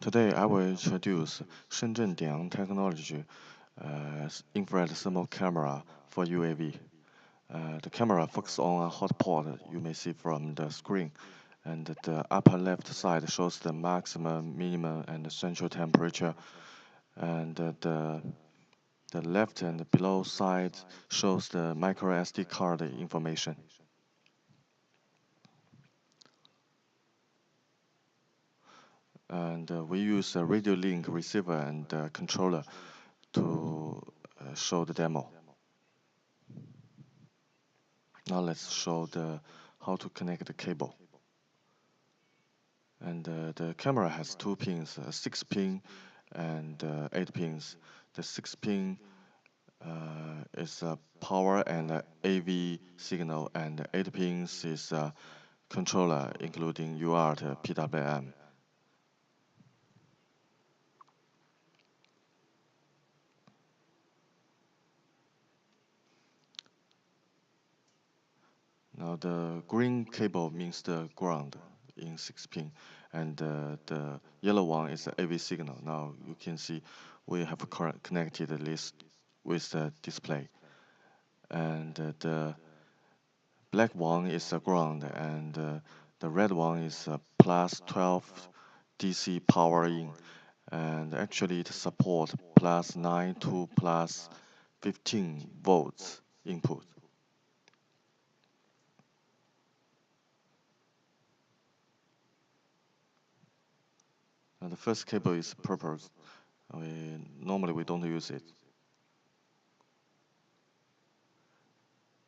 Today I will introduce Shenzhen Dianyang technology infrared thermal camera for UAV. The camera focuses on a hot pot you may see from the screen, and the upper left side shows the maximum, minimum, and central temperature, and the left and below side shows the micro SD card information. And we use a radio link receiver and controller to show the demo. Now let's show how to connect the cable. And the camera has two pins, 6 pin and 8 pins. The 6 pin is power and AV signal, and 8 pins is controller, including UART PWM. Now the green cable means the ground in 6 pin, and the yellow one is the AV signal. Now you can see we have connected this with the display, and the black one is the ground, and the red one is plus 12 DC power in, and actually it supports plus 9 to plus 15 volts input. And the first cable is purple. Normally we don't use it.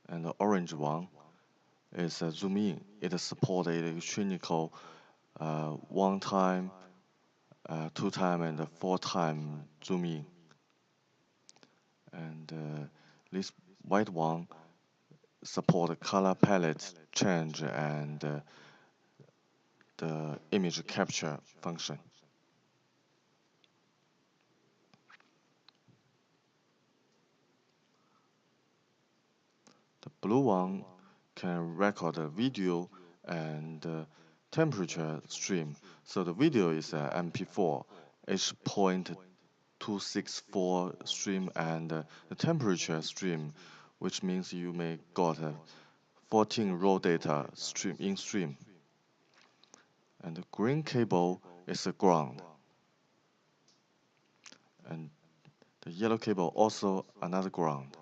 And the orange one is zoom in. It supports electronical one time, two time, and four time zoom in. And this white one support color palette change and the image capture function. The blue one can record a video and temperature stream. So the video is a MP4 H.264 stream, and the temperature stream, which means you may got 14 raw data stream. And the green cable is a ground, and the yellow cable also another ground.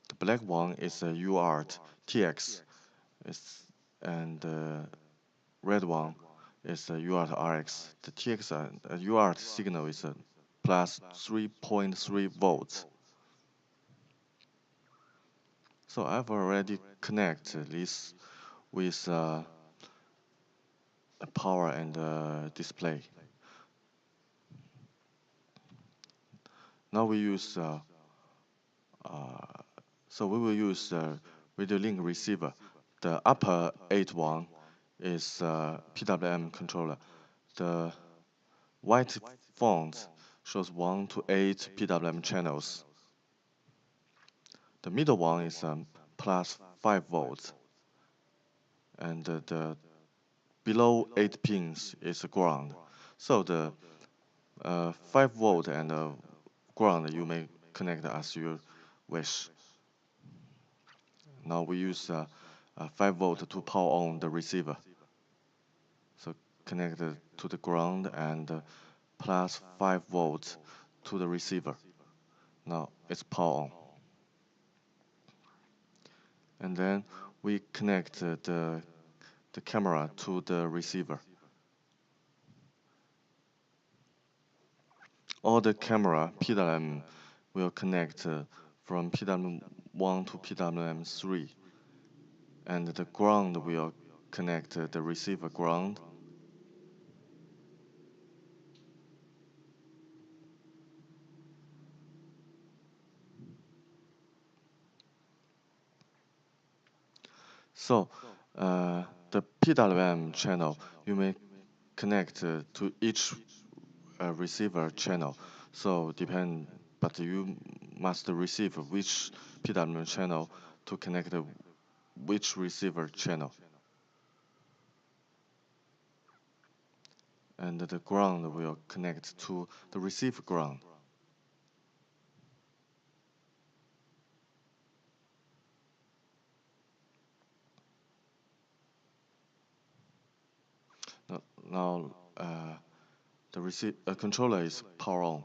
The black one is a UART TX, and the red one is a UART RX. The TX UART signal is a plus 3.3 volts. So I've already connected this with power and display. Now we use so we will use radio link receiver. The upper 8 one is PWM controller. The white font shows 1 to 8 PWM channels. The middle one is plus 5 volts, and the below 8 pins is ground. So the 5 volt and ground you may connect as you wish. Now we use 5 volt to power on the receiver. So connected to the ground and plus 5 volts to the receiver. Now it's power on. And then we connect the camera to the receiver. All the camera PWM will connect from PWM1 to PWM3, and the ground will connect the receiver ground. So the PWM channel you may connect to each receiver channel. So but you must receive which PWM channel to connect which receiver channel. and the ground will connect to the receive ground. Now the receive controller is power on.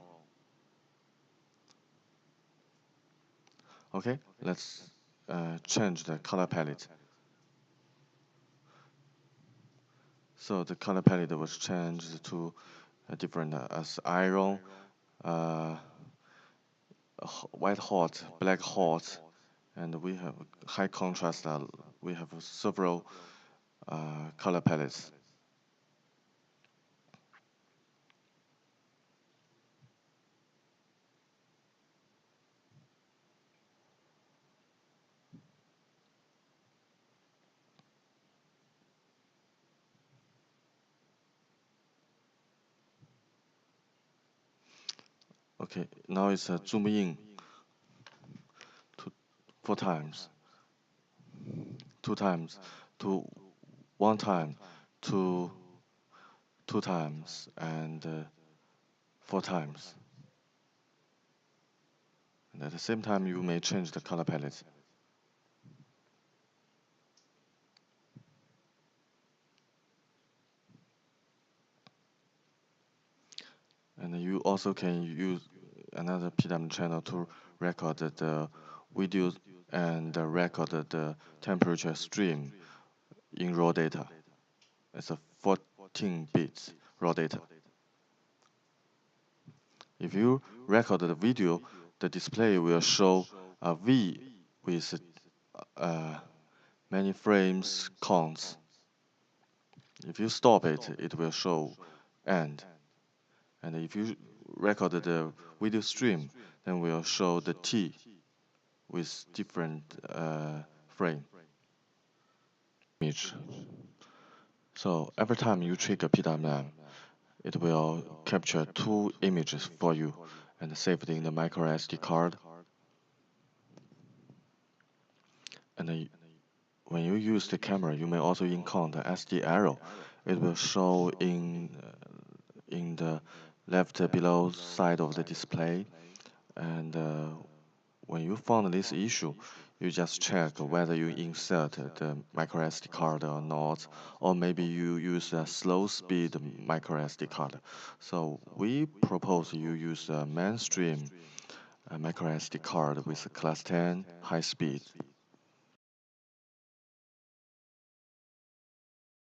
Okay, let's change the color palette. So the color palette was changed to a different as iron, uh, white hot, black hot, and we have high contrast. We have several color palettes. Okay, now it's zoom in to 4 times, 2 times, to 1 time, to 2 times, and 4 times. And at the same time, you may change the color palette. And you also can use another PWM channel to record the video and record the temperature stream in raw data. It's a 14 bits raw data. If you record the video, the display will show a V with uh, many frames counts. If you stop it, it will show end. And if you record the video stream, then will show the T with different frame image. So every time you trigger PWM, it will capture 2 images for you and save it in the micro SD card. And when you use the camera, you may also encounter SD arrow. It will show in the left below side of the display. And when you found this issue, you just check whether you insert the micro SD card or not, or maybe you use a slow speed micro SD card. So we propose you use a mainstream micro SD card with a class 10 high speed.